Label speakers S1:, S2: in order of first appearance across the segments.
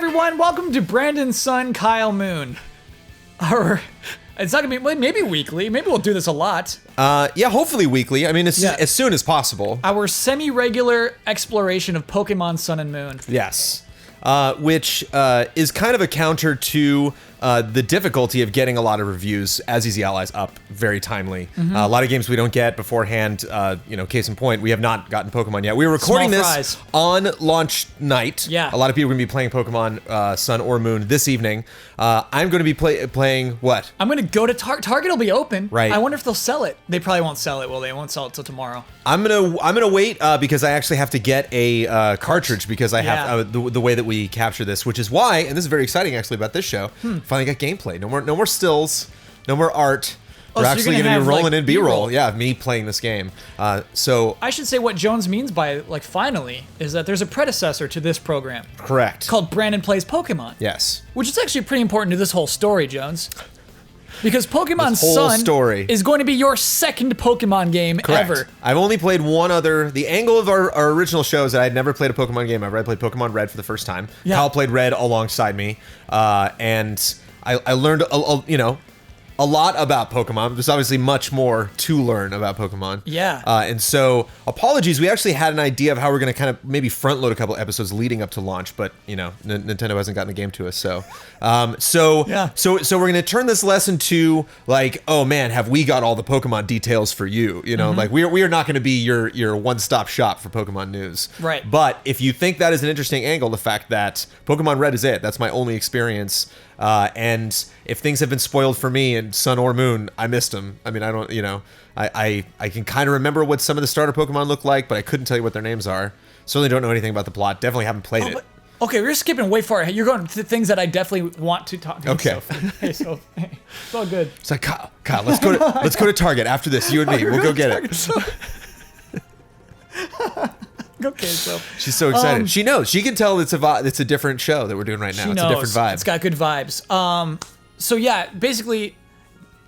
S1: everyone, welcome to Brandon Sun, Kyle Moon. It's not gonna be, maybe weekly, maybe we'll do this a lot.
S2: Yeah, hopefully weekly. I mean, as soon as possible.
S1: Our semi-regular exploration of Pokemon Sun and Moon.
S2: Yes. Which is kind of a counter to the difficulty of getting a lot of reviews as Easy Allies up very timely. A lot of games we don't get beforehand. Case in point, we have not gotten Pokemon yet. We were recording this on launch night.
S1: Yeah.
S2: A lot of people are going to be playing Pokemon Sun or Moon this evening. I'm going to be playing what?
S1: I'm going to go to Target. Will be open.
S2: Right.
S1: I wonder if they'll sell it. They probably won't sell it. Well, they won't sell it till tomorrow.
S2: I'm gonna wait because I actually have to get a cartridge because I have the way that we capture this, which is why, and this is very exciting actually about this show. Finally got gameplay. No more stills. No more art. We're actually going to be rolling in B-roll. Yeah, me playing this game. So
S1: I should say what Jones means by finally is that there's a predecessor to this program.
S2: Correct.
S1: Called Brandon Plays Pokemon.
S2: Yes.
S1: Which is actually pretty important to this whole story, Jones. Because Pokemon Sun is going to be your second Pokemon game ever.
S2: I've only played one other. The angle of our original show is that I had never played a Pokemon game ever. I played Pokemon Red for the first time. Yeah. Kyle played Red alongside me. And I learned, a lot about Pokemon. There's obviously much more to learn about Pokemon.
S1: Yeah.
S2: And so, apologies. We actually had an idea of how we're going to kind of maybe front load a couple episodes leading up to launch, but Nintendo hasn't gotten the game to us. So, so we're going to turn this lesson to oh man, have we got all the Pokemon details for you? We are not going to be your one-stop shop for Pokemon news.
S1: Right.
S2: But if you think that is an interesting angle, the fact that Pokemon Red is it. That's my only experience. And if things have been spoiled for me in Sun or Moon, I missed them. I mean, I don't, I can kind of remember what some of the starter Pokemon look like, but I couldn't tell you what their names are. Certainly don't know anything about the plot. Definitely haven't played it.
S1: Okay, we're skipping way far ahead. You're going to things that I definitely want to talk to.
S2: Okay.
S1: It's all good.
S2: It's like, Kyle, let's go to Target after this. You and me, we'll go get it.
S1: Okay, so
S2: she's so excited. She knows. She can tell it's a different show that we're doing right now. It's a different vibe.
S1: It's got good vibes. So yeah, basically,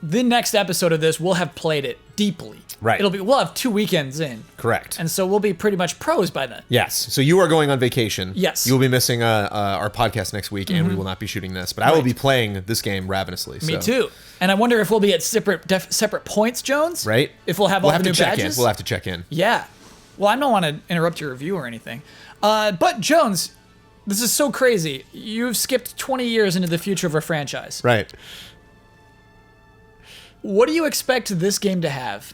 S1: the next episode of this, we'll have played it deeply.
S2: Right.
S1: We'll have 2 weekends in.
S2: Correct.
S1: And so we'll be pretty much pros by then.
S2: Yes. So you are going on vacation.
S1: Yes.
S2: You will be missing our podcast next week, and we will not be shooting this. But I will be playing this game ravenously.
S1: Me too. And I wonder if we'll be at separate points, Jones.
S2: Right.
S1: If we'll have all the new badges.
S2: We'll have to check in.
S1: Yeah. Well, I don't want to interrupt your review or anything. But Jones, this is so crazy. You've skipped 20 years into the future of our franchise.
S2: Right.
S1: What do you expect this game to have?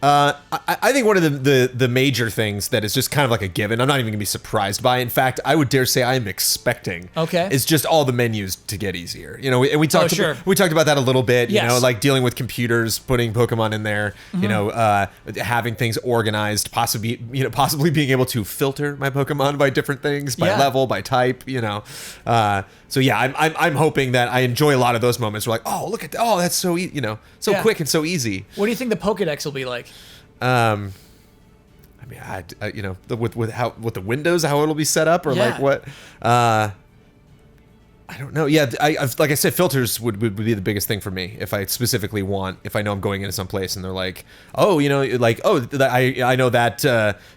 S2: I think one of the major things that is just kind of like a given, I'm not even going to be surprised by. In fact, I would dare say I'm expecting.
S1: Okay.
S2: Is just all the menus to get easier. And we talked about that a little bit.
S1: Yes.
S2: Like dealing with computers, putting Pokemon in there. Having things organized, possibly being able to filter my Pokemon by different things, by level, by type. So yeah, I'm hoping that I enjoy a lot of those moments. We're like, oh, look at that. Oh, that's so quick and so easy.
S1: What do you think the Pokédex will be like?
S2: I mean, with the windows, how it'll be set up, or like what? I don't know. Yeah, like I said, filters would be the biggest thing for me if I specifically if I know I'm going into some place and they're like, I know that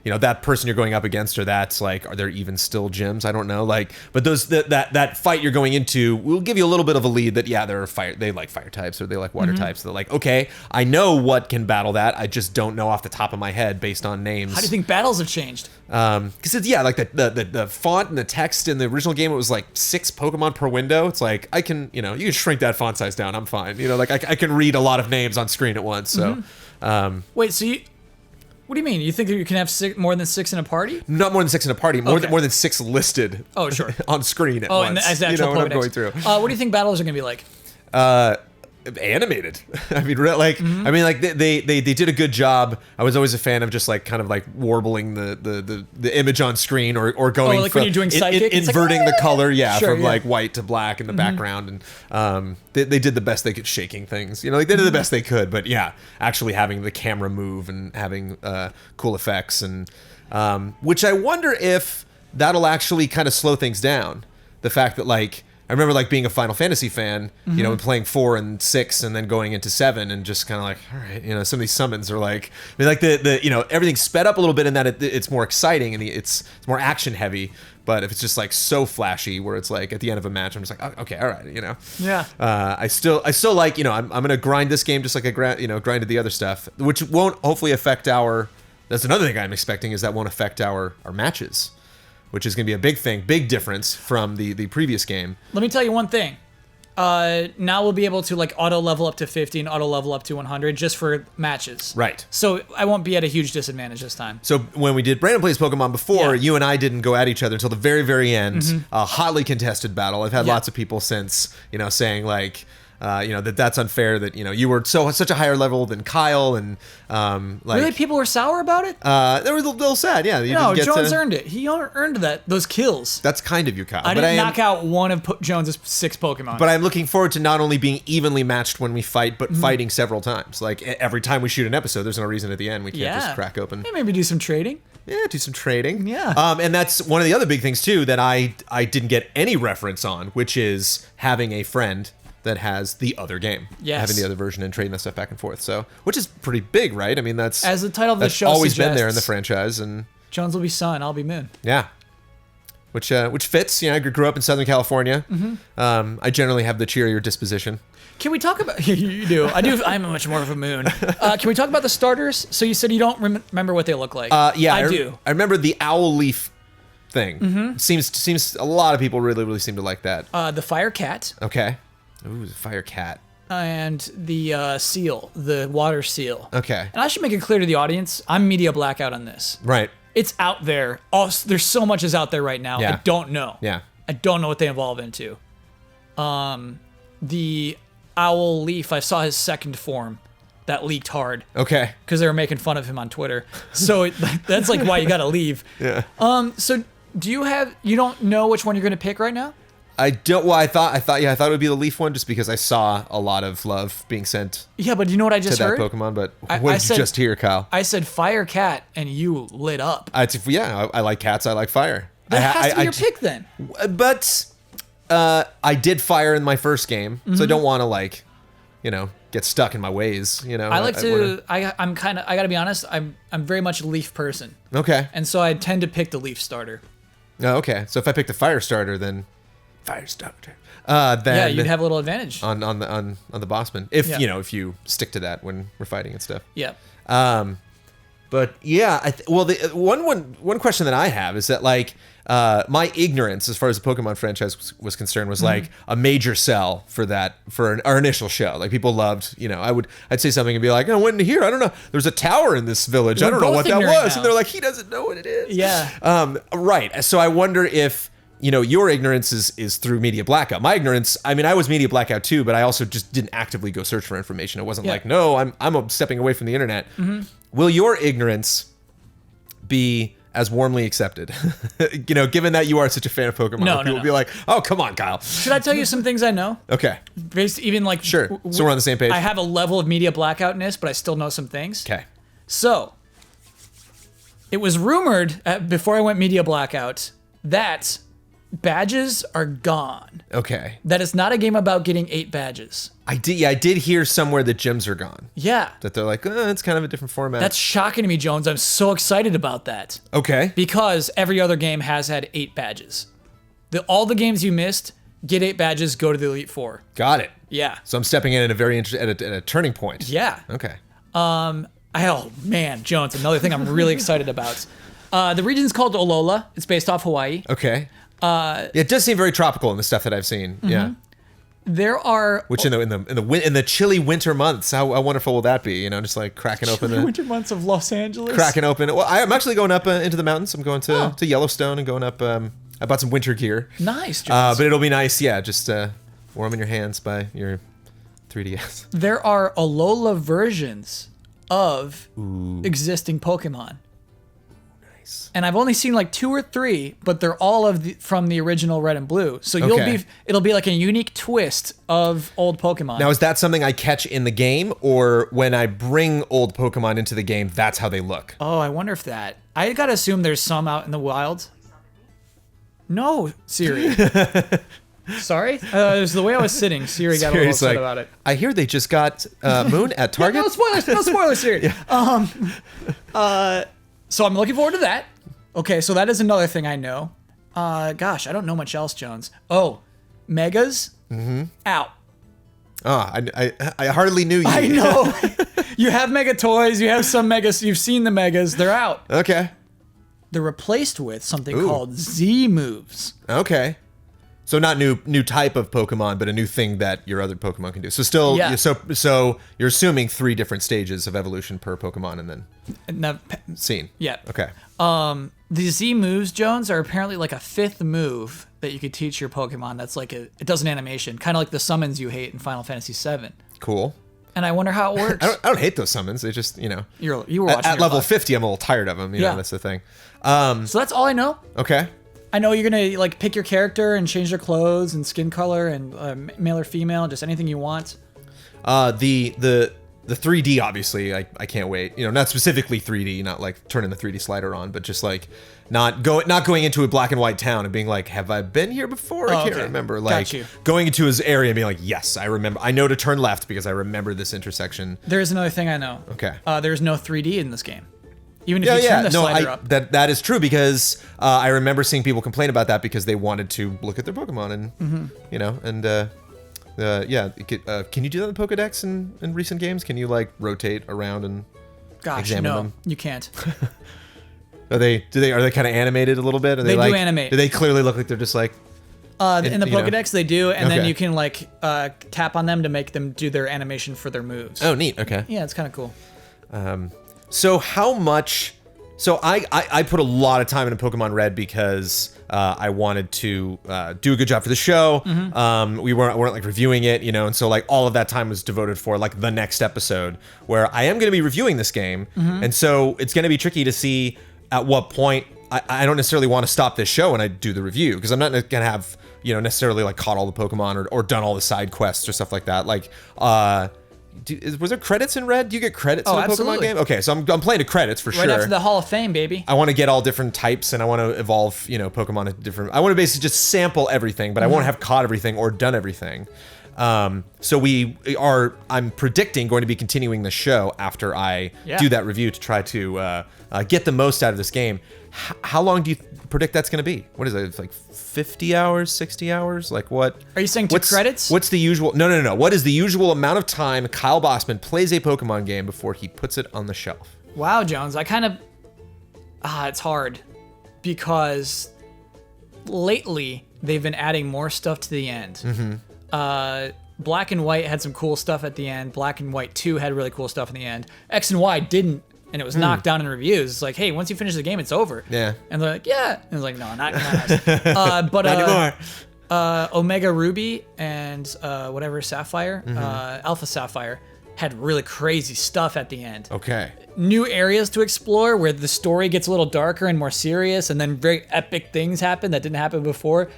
S2: that person you're going up against, or that's like, are there even still gyms? I don't know. But that fight you're going into will give you a little bit of a lead that they like fire types or they like water types. They're like, okay, I know what can battle that. I just don't know off the top of my head based on names.
S1: How do you think battles have changed?
S2: Because the font and the text in the original game, it was like 6 Pokemon per window. It's like I can you can shrink that font size down. I'm fine. I can read a lot of names on screen at once. So
S1: wait, so what do you mean? You think that you can have more than 6 in a party?
S2: Not more than 6 in a party. More than 6 listed.
S1: Oh, sure.
S2: On screen at once.
S1: And as actual
S2: what I'm going through.
S1: What do you think battles are going to be like?
S2: Animated. I mean, they did a good job. I was always a fan of just kind of warbling the image on screen or going
S1: when you're doing psychic,
S2: inverting the color,
S1: sure,
S2: from white to black in the background, and they did the best they could, shaking things. They did the best they could, but actually having the camera move and having cool effects, and which I wonder if that'll actually kind of slow things down. The fact that I remember like being a Final Fantasy fan, you know, and playing 4 and 6 and then going into 7 and just kind of like, all right, you know, some of these summons are like, I mean, like the you know, everything's sped up a little bit in that it's more exciting and it's more action heavy. But if it's just like so flashy where it's like at the end of a match, I'm just like, oh, okay, all right, you know.
S1: Yeah.
S2: I still like, you know, I'm going to grind this game just like I grinded the other stuff, which won't hopefully affect that's another thing I'm expecting is that won't affect our matches, which is going to be a big thing, big difference from the previous game.
S1: Let me tell you one thing. Now we'll be able to like auto level up to 50 and auto level up to 100 just for matches.
S2: Right.
S1: So I won't be at a huge disadvantage this time.
S2: So when we did Brandon Plays Pokemon before,
S1: Yeah.
S2: you and I didn't go at each other until the very, very end. A hotly contested battle. I've had
S1: Yeah.
S2: lots of people since, you know, saying like, you know, that's unfair that, you know, you were such a higher level than Kyle and like
S1: Really, people were sour about it?
S2: they were a little sad. Yeah. You
S1: No,
S2: didn't get
S1: Jones
S2: to,
S1: earned it. He earned those kills.
S2: That's kind of you, Kyle.
S1: I
S2: but
S1: didn't
S2: am,
S1: knock out one of Jones's 6 Pokemon.
S2: But I'm looking forward to not only being evenly matched when we fight, but fighting several times. Like every time we shoot an episode, there's no reason at the end we can't just crack open.
S1: Yeah, maybe do some trading.
S2: Yeah, do some trading.
S1: Yeah.
S2: And that's one of the other big things too that I didn't get any reference on, which is having a friend that has the other game.
S1: Yes.
S2: Having the other version and trading that stuff back and forth. So, which is pretty big, right? I mean, that's
S1: As the title of the
S2: that's
S1: show
S2: always been there in the
S1: suggests.
S2: franchise, and
S1: Jones will be Sun, I'll be Moon.
S2: yeah. Which fits. You know, I grew up in Southern California. I generally have the cheerier disposition.
S1: Can we talk about... You do. I do. I'm much more of a Moon. Can we talk about the starters? So you said you don't remember what they look like.
S2: Yeah,
S1: I do.
S2: I remember the owl leaf thing. Seems a lot of people really seem to like that.
S1: The Fire Cat
S2: Okay. Ooh, the fire cat.
S1: and the seal, the water seal.
S2: Okay.
S1: And I should make it clear to the audience, I'm media blackout on this.
S2: Right.
S1: It's out there. There's so much is out there right now.
S2: Yeah.
S1: I don't know.
S2: Yeah.
S1: I don't know what they evolve into. The owl leaf, I saw his second form that leaked hard
S2: Okay.
S1: because they were making fun of him on Twitter. So that's like why you gotta leave.
S2: Yeah.
S1: So you don't know which one you're gonna pick right now?
S2: I don't. Well, I thought it would be the leaf one just because I saw a lot of love being sent
S1: Yeah, but you know what I
S2: to
S1: just
S2: that
S1: heard?
S2: Pokemon. But
S1: I
S2: what did you
S1: said-
S2: just hear, Kyle?
S1: I said Fire Cat and you lit up.
S2: I like cats. I like fire.
S1: That has to be your pick then.
S2: But I did fire in my first game, so I don't want to get stuck in my ways. You know,
S1: I like to. I'm kind of. I gotta be honest. I'm very much a leaf person,
S2: Okay.
S1: and so I tend to pick the leaf starter.
S2: Oh, okay. So if I pick the fire starter, then fire starter. Then
S1: Yeah, you'd have a little advantage.
S2: on the bossman if
S1: Yeah.
S2: if you stick to that when we're fighting and stuff.
S1: Yeah.
S2: But yeah, the one question that I have is that like my ignorance as far as the Pokemon franchise was concerned was like a major sell for our initial show. Like people loved, I'd say something and be like, oh, I went in here, I don't know, there's a tower in this village, I
S1: We're
S2: don't know
S1: both
S2: what that
S1: ignorant
S2: was,
S1: now.
S2: and they're like, he doesn't know what it is.
S1: Yeah.
S2: Right. So I wonder if your ignorance is through media blackout. My ignorance, I mean, I was media blackout too, but I also just didn't actively go search for information. It wasn't
S1: Yeah.
S2: like, no, I'm stepping away from the internet. Will your ignorance be as warmly accepted? Given that you are such a fan of Pokemon,
S1: No,
S2: people
S1: no,
S2: will
S1: no.
S2: be like, oh, come on, Kyle.
S1: Should I tell you some things I know?
S2: Okay,
S1: Based even like
S2: sure. So we're on the same page.
S1: I have a level of media blackoutness, but I still know some things.
S2: Okay.
S1: So it was rumored before I went media blackout that badges are gone.
S2: Okay.
S1: That it's not a game about getting 8 badges.
S2: I did hear somewhere that gyms are gone.
S1: Yeah.
S2: That they're like, it's kind of a different format.
S1: That's shocking to me, Jones. I'm so excited about that.
S2: okay.
S1: Because every other game has had 8 badges. All the games you missed, get 8 badges, go to the Elite Four.
S2: Got it.
S1: Yeah.
S2: So I'm stepping in at a very at a turning point.
S1: Yeah.
S2: Okay.
S1: Oh, man, Jones, another thing I'm really excited about. The region's called Olola. It's based off Hawaii.
S2: Okay. Yeah, it does seem very tropical in the stuff that I've seen. Yeah.
S1: There are...
S2: Which in the chilly winter months, how wonderful will that be? Just like cracking open
S1: winter months of Los Angeles.
S2: cracking open. Well, I'm actually going up into the mountains. I'm going to
S1: Oh.
S2: Yellowstone and going up. I bought some winter gear.
S1: Nice, Jones.
S2: But it'll be nice. Yeah, just warm in your hands by your 3DS.
S1: There are Alola versions of existing Pokemon.
S2: Nice.
S1: And I've only seen like 2 or 3, but they're all from the original Red and Blue. So
S2: Okay.
S1: it'll be like a unique twist of old Pokemon.
S2: Now, is that something I catch in the game, or when I bring old Pokemon into the game, that's how they look?
S1: Oh, I wonder if that. I gotta assume there's some out in the wild. No, Siri. Sorry? It was the way I was sitting. Siri got a little
S2: Siri's
S1: upset
S2: like,
S1: about it.
S2: I hear they just got Moon at Target.
S1: No spoilers, no spoilers, Siri. So I'm looking forward to that. Okay, so that is another thing I know. Gosh, I don't know much else, Jones. Oh, Megas? Out.
S2: Oh, I hardly knew you.
S1: I know. You have Mega Toys, you have some Megas, you've seen the Megas, they're out.
S2: Okay.
S1: They're replaced with something called Z moves.
S2: Okay. So not new type of Pokemon, but a new thing that your other Pokemon can do. So still,
S1: Yeah.
S2: so you're assuming 3 different stages of evolution per Pokemon, and then
S1: Now,
S2: scene.
S1: yeah.
S2: Okay.
S1: The Z moves, Jones, are apparently like a 5th move that you could teach your Pokemon. That's like it does an animation, kind of like the summons you hate in Final Fantasy VII.
S2: Cool.
S1: And I wonder how it works.
S2: I don't hate those summons. They just, you
S1: you were watching
S2: at
S1: your
S2: level
S1: live.
S2: 50, I'm a little tired of them. You know, that's the thing.
S1: So that's all I know.
S2: Okay.
S1: I know you're gonna like pick your character and change their clothes and skin color and male or female, just anything you want.
S2: The 3D, obviously, I can't wait. You know, not specifically 3D, not like turning the 3D slider on, but just like not going into a black and white town and being like, have I been here before? I can't remember. Like going into his area and being like, yes, I remember. I know to turn left because I remember this intersection.
S1: There is another thing I know.
S2: Okay.
S1: There's no 3D in this game. Even if you turn the slider up.
S2: That is true because I remember seeing people complain about that because they wanted to look at their Pokemon and you know can you do that in the Pokedex in recent games? Can you like rotate around and examine them?
S1: You can't.
S2: Are they kind of animated a little bit? Are
S1: They
S2: like,
S1: do animate.
S2: Do they clearly look like they're just like
S1: In the Pokedex, they do, and then
S2: Okay.
S1: you can like tap on them to make them do their animation for their moves.
S2: Oh, neat. Okay.
S1: Yeah, it's kind of cool.
S2: So how much? So I put a lot of time into Pokemon Red because I wanted to do a good job for the show. We weren't like reviewing it, you know, and so like all of that time was devoted for like the next episode where I am going to be reviewing this game, and so it's going to be tricky to see at what point I don't necessarily want to stop this show when I do the review because I'm not going to have necessarily like caught all the Pokemon or done all the side quests or stuff like that. Like was there credits in Red? Do you get credits in a Pokemon
S1: absolutely.
S2: game? Okay, so I'm playing to credits for sure.
S1: Right after the Hall of Fame, baby.
S2: I want to get all different types and I want to evolve, Pokemon at different. I want to basically just sample everything, but I won't have caught everything or done everything. So I'm predicting going to be continuing the show after I do that review to try to get the most out of this game. How long do you predict that's going to be? What is it? It's like 50 hours, 60 hours? Like what?
S1: Are you saying credits?
S2: What's the usual? No. What is the usual amount of time Kyle Bossman plays a Pokemon game before he puts it on the shelf?
S1: Wow, Jones, I kind of it's hard because lately they've been adding more stuff to the end. Black and White had some cool stuff at the end. Black and White 2 had really cool stuff in the end. X and Y didn't, and it was knocked down in reviews. It's like, hey, once you finish the game, it's over.
S2: Yeah.
S1: And they're like, yeah. And it's like, no, not but
S2: Not anymore.
S1: Omega Ruby and whatever Sapphire, Alpha Sapphire, had really crazy stuff at the end.
S2: Okay.
S1: New areas to explore where the story gets a little darker and more serious, and then very epic things happen that didn't happen before.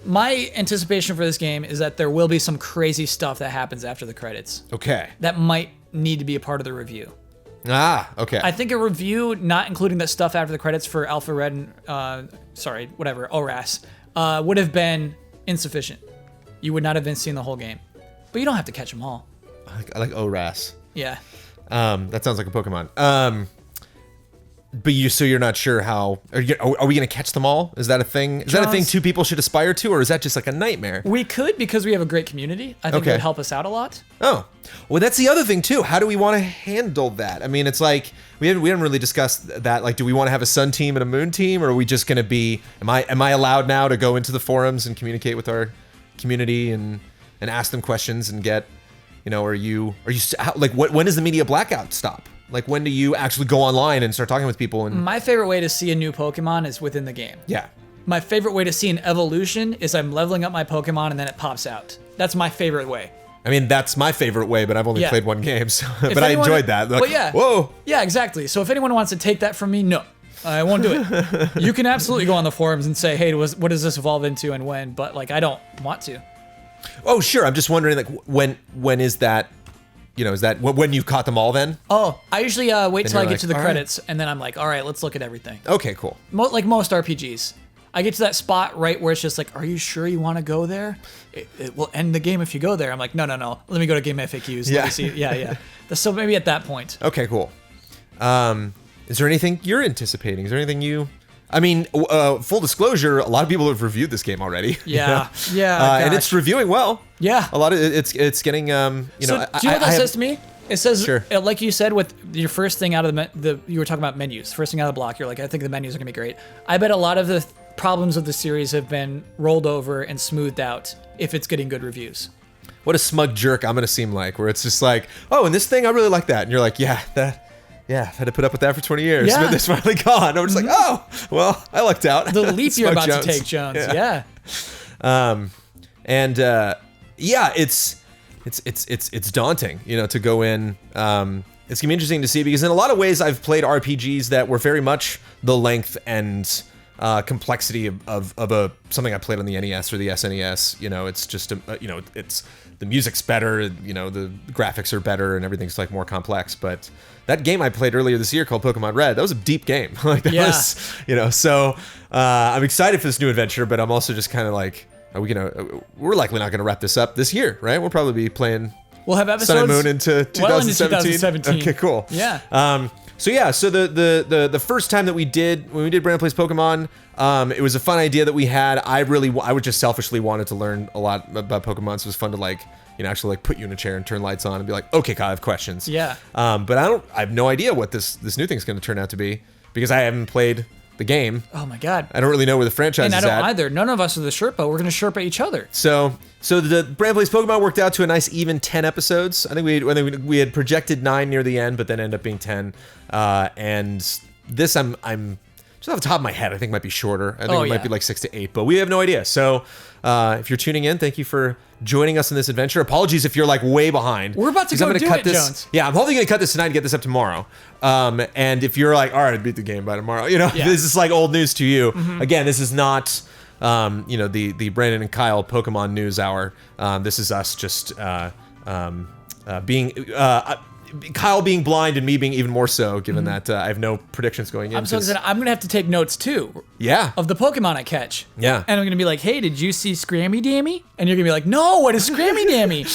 S1: My anticipation for this game is that there will be some crazy stuff that happens after the credits.
S2: Okay.
S1: That might need to be a part of the review.
S2: Ah, okay.
S1: I think a review not including that stuff after the credits for Alpha Red and, ORAS, would have been insufficient. You would not have been seeing the whole game. But you don't have to catch them all.
S2: I like ORAS.
S1: Yeah.
S2: That sounds like a Pokemon. But you're not sure how? Are we gonna catch them all? Is that a thing? Is that a thing two people should aspire to, or is that just like a nightmare?
S1: We could because we have a great community. I think it would help us out a lot.
S2: Oh, well, that's the other thing too. How do we want to handle that? I mean, it's like we haven't really discussed that. Like, do we want to have a Sun team and a Moon team, or are we just gonna be? Am I allowed now to go into the forums and communicate with our community and ask them questions and get, are you like when does the media blackout stop? Like, when do you actually go online and start talking with people? And
S1: my favorite way to see a new Pokemon is within the game.
S2: Yeah.
S1: My favorite way to see an evolution is I'm leveling up my Pokemon and then it pops out. That's my favorite way.
S2: I mean, that's my favorite way, but I've only played one game, so but I enjoyed that. Like,
S1: well, yeah.
S2: Whoa.
S1: Yeah, exactly. So if anyone wants to take that from me, no. I won't do it. You can absolutely go on the forums and say, hey, what does this evolve into and when? But, like, I don't want to.
S2: Oh, sure. I'm just wondering, like, when is that? Is that when you've caught them all then?
S1: Oh, I usually wait till I get to the
S2: all
S1: credits, and then I'm like, all right, let's look at everything.
S2: Okay, cool.
S1: Like most RPGs. I get to that spot right where it's just like, are you sure you want to go there? It will end the game if you go there. I'm like, no. Let me go to game FAQs. Let me see. Yeah. So maybe at that point.
S2: Okay, cool. Is there anything you're anticipating? Is there anything you... I mean, full disclosure, a lot of people have reviewed this game already.
S1: Yeah,
S2: and it's reviewing well.
S1: Yeah,
S2: a lot of it's getting
S1: do you know what that says to me? It says,
S2: sure.
S1: Like you said, with your first thing out of the you were talking about menus. First thing out of the block, you're like, I think the menus are gonna be great. I bet a lot of the problems of the series have been rolled over and smoothed out if it's getting good reviews.
S2: What a smug jerk I'm gonna seem like, where it's just like, oh, and this thing I really like that, and you're like, yeah, I've had to put up with that for 20 years, but it's finally gone. I'm just like, oh, well, I lucked out.
S1: The leap you're about to take, Jones. Yeah.
S2: It's daunting, to go in. It's gonna be interesting to see, because in a lot of ways I've played RPGs that were very much the length and complexity of something I played on the NES or the SNES. It's just it's the music's better, the graphics are better, and everything's like more complex. But that game I played earlier this year called Pokemon Red, that was a deep game. Like that was, so I'm excited for this new adventure, but I'm also just kind of like, we're likely not gonna wrap this up this year, right? We'll probably be playing
S1: We'll have episodes
S2: Sun and Moon into 2017.
S1: Well into 2017.
S2: Okay, cool.
S1: Yeah.
S2: So the first time that when we did Brandon Plays Pokemon, it was a fun idea that we had. I would just selfishly wanted to learn a lot about Pokemon, so it was fun to actually put you in a chair and turn lights on and be like, okay, Kyle, I have questions.
S1: Yeah.
S2: But I have no idea what this new thing's going to turn out to be, because I haven't played the game.
S1: Oh my God.
S2: I don't really know where the franchise is at.
S1: And I don't either. None of us are the Sherpa. We're going to Sherpa each other.
S2: So the Brand Plays Pokemon worked out to a nice even 10 episodes. I think we had projected 9 near the end, but then ended up being 10. And this I'm just off the top of my head, I think might be shorter. I think it might be like 6 to 8, but we have no idea. So if you're tuning in, thank you for joining us in this adventure. Apologies if you're like way behind.
S1: We're about to go do it, Jones.
S2: Yeah, I'm hopefully going to cut this tonight and get this up tomorrow. And if you're like, all right, beat the game by tomorrow, this is like old news to you. Mm-hmm. Again, this is not, the Brandon and Kyle Pokemon News Hour. This is us just being... Kyle being blind and me being even more so, given that I have no predictions going in.
S1: I'm going to have to take notes too.
S2: Yeah.
S1: Of the Pokemon I catch.
S2: Yeah.
S1: And I'm going to be like, hey, did you see Scrammy Dammy? And you're going to be like, no, what is Scrammy Dammy?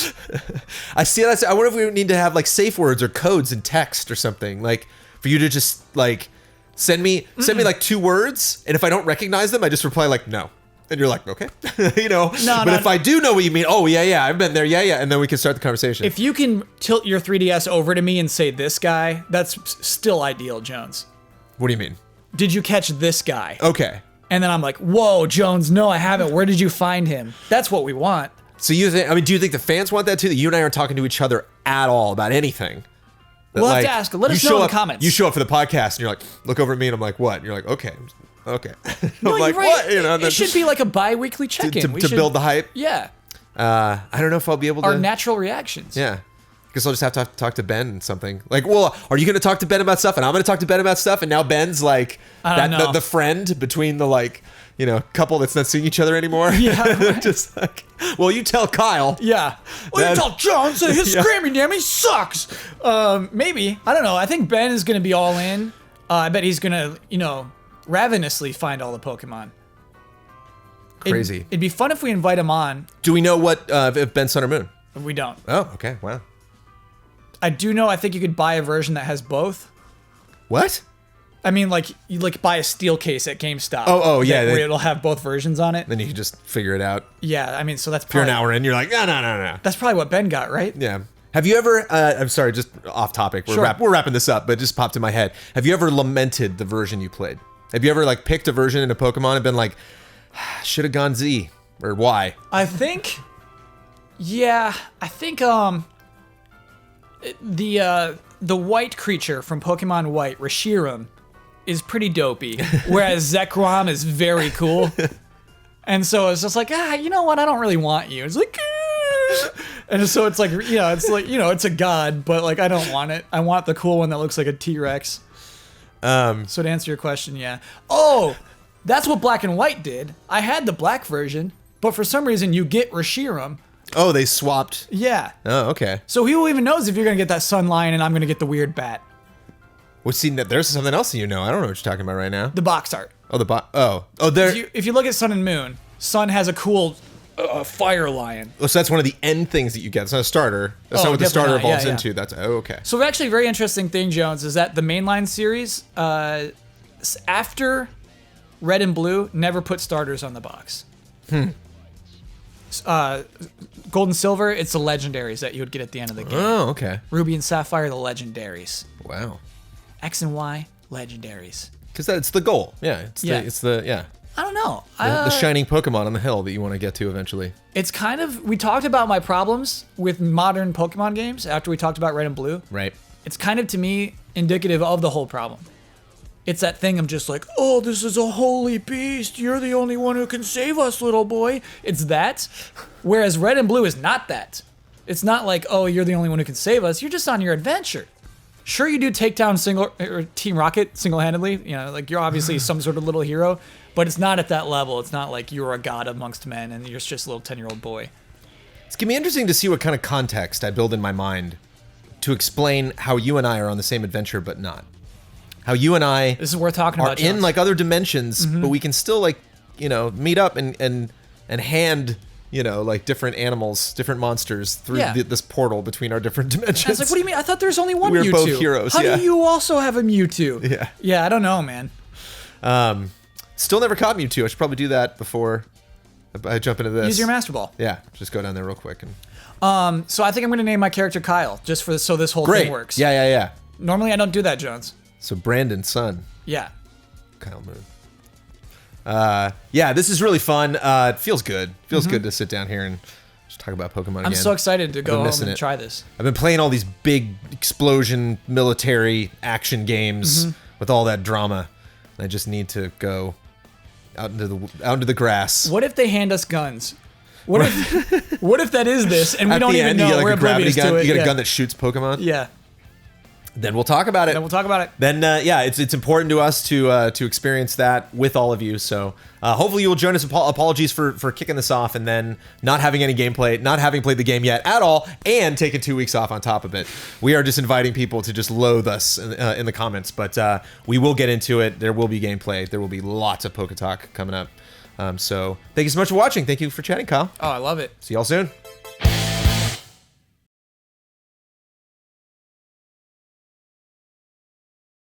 S2: I see that. I wonder if we need to have like safe words or codes in text or something, like for you to just like send me like 2 words, and if I don't recognize them, I just reply like no. And you're like, okay, but if I do know what you mean, oh yeah, I've been there, yeah, and then we can start the conversation.
S1: If you can tilt your 3DS over to me and say this guy, that's still ideal, Jones.
S2: What do you mean?
S1: Did you catch this guy?
S2: Okay.
S1: And then I'm like, whoa, Jones, no, I haven't. Where did you find him? That's what we want.
S2: So do you think the fans want that too? That you and I aren't talking to each other at all about anything?
S1: We'll have to ask. Let us know in the comments.
S2: You show up for the podcast and you're like, look over at me, and I'm like, what? And you're like, okay.
S1: No,
S2: I'm like,
S1: you're right.
S2: What?
S1: It should be like a bi-weekly check-in.
S2: To build the hype?
S1: Yeah.
S2: I don't know if I'll be able to...
S1: Our natural reactions.
S2: Yeah. Because I'll just have to talk to Ben and something. Like, well, are you going to talk to Ben about stuff? And I'm going to talk to Ben about stuff? And now Ben's like the friend between the couple that's not seeing each other anymore.
S1: Yeah. Right.
S2: Just like, well, you tell Kyle.
S1: Yeah. Well, you tell John, so his Scrammy Dammy sucks. Maybe. I don't know. I think Ben is going to be all in. I bet he's going to, ravenously find all the Pokemon.
S2: Crazy.
S1: It'd be fun if we invite him on.
S2: Do we know what if Ben's Sun or Moon?
S1: We don't.
S2: Oh, okay. Wow.
S1: I do know. I think you could buy a version that has both.
S2: What?
S1: I mean, like you buy a steel case at GameStop.
S2: Oh, yeah.
S1: Where it'll have both versions on it.
S2: Then you can just figure it out.
S1: Yeah, I mean, so that's
S2: probably... If you're
S1: an
S2: hour in, you're like, no.
S1: That's probably what Ben got, right?
S2: Yeah. Have you ever, I'm sorry, just off topic. We're wrapping this up, but it just popped in my head. Have you ever lamented the version you played? Have you ever picked a version in a Pokemon and been like, should have gone Z, or Y?
S1: I think the white creature from Pokemon White, Reshiram, is pretty dopey, whereas Zekrom is very cool. And so it's just like, you know what? I don't really want you. It's like, and so it's like, it's a god, but I don't want it. I want the cool one that looks like a T-Rex. So to answer your question, yeah. Oh, that's what Black and White did. I had the black version, but for some reason you get Reshiram.
S2: Oh, they swapped.
S1: Yeah.
S2: Oh, okay.
S1: So who even knows if you're gonna get that Sun Lion and I'm gonna get the weird bat?
S2: Well, see, there's something else that you know. I don't know what you're talking about right now.
S1: The box art.
S2: Oh, there.
S1: If you look at Sun and Moon, Sun has a cool fire lion.
S2: Oh, so that's one of the end things that you get. It's not a starter. That's not what the starter evolves into. That's okay.
S1: So actually, a very interesting thing, Jones, is that the mainline series, after Red and Blue, never put starters on the box. Gold and Silver, it's the legendaries that you would get at the end of the game.
S2: Oh, okay.
S1: Ruby and Sapphire, the legendaries.
S2: Wow.
S1: X and Y, legendaries.
S2: Because that's the goal. Yeah.
S1: I don't know.
S2: The shining Pokemon on the hill that you want to get to eventually.
S1: It's kind of, we talked about my problems with modern Pokemon games after we talked about Red and Blue.
S2: Right.
S1: It's kind of, to me, indicative of the whole problem. It's that thing of just like, oh, this is a holy beast. You're the only one who can save us, little boy. It's that. Whereas Red and Blue is not that. It's not like, oh, you're the only one who can save us. You're just on your adventure. Sure, you do take down Team Rocket single-handedly. You know, like you're obviously some sort of little hero, but it's not at that level. It's not like you're a god amongst men and you're just a little 10-year-old boy.
S2: It's gonna be interesting to see what kind of context I build in my mind to explain how you and I are on the same adventure, but not. How you and I
S1: this is worth talking
S2: are
S1: about,
S2: in
S1: Jones.
S2: like other dimensions, but we can still like, you know, meet up and hand, you know, like different animals, different monsters through this portal between our different dimensions.
S1: I was like, what do you mean? I thought there's only one
S2: We're
S1: Mewtwo.
S2: both heroes.
S1: How do you also have a Mewtwo?
S2: Yeah.
S1: Yeah, I don't know, man.
S2: Still never caught Mewtwo. I should probably do that before I jump into this.
S1: Use your Master Ball.
S2: Yeah, just go down there real quick. And
S1: So I think I'm going to name my character Kyle, just for so this whole thing works.
S2: Yeah.
S1: Normally I don't do that, Jones.
S2: So Brandon Sun.
S1: Yeah.
S2: Kyle Moon. Yeah, this is really fun. It feels good. Feels good to sit down here and just talk about Pokemon again.
S1: I'm so excited to go home and
S2: it.
S1: try this.
S2: I've been playing all these big explosion military action games with all that drama. I just need to go out into the grass.
S1: What if they hand us guns? What if that is this and we
S2: At
S1: don't
S2: the
S1: even
S2: end,
S1: know
S2: you get like
S1: we're
S2: a gravity
S1: oblivious
S2: gun.
S1: to it?
S2: You get a gun that shoots Pokemon.
S1: Yeah.
S2: Then we'll talk about it. Then yeah, it's important to us to experience that with all of you. So hopefully you will join us. Apologies for kicking this off and then not having any gameplay, not having played the game yet at all, and taking 2 weeks off on top of it. We are just inviting people to just loathe us in the comments, but we will get into it. There will be gameplay. There will be lots of Poketalk coming up. So thank you so much for watching. Thank you for chatting, Kyle.
S1: Oh, I love it.
S2: See y'all soon.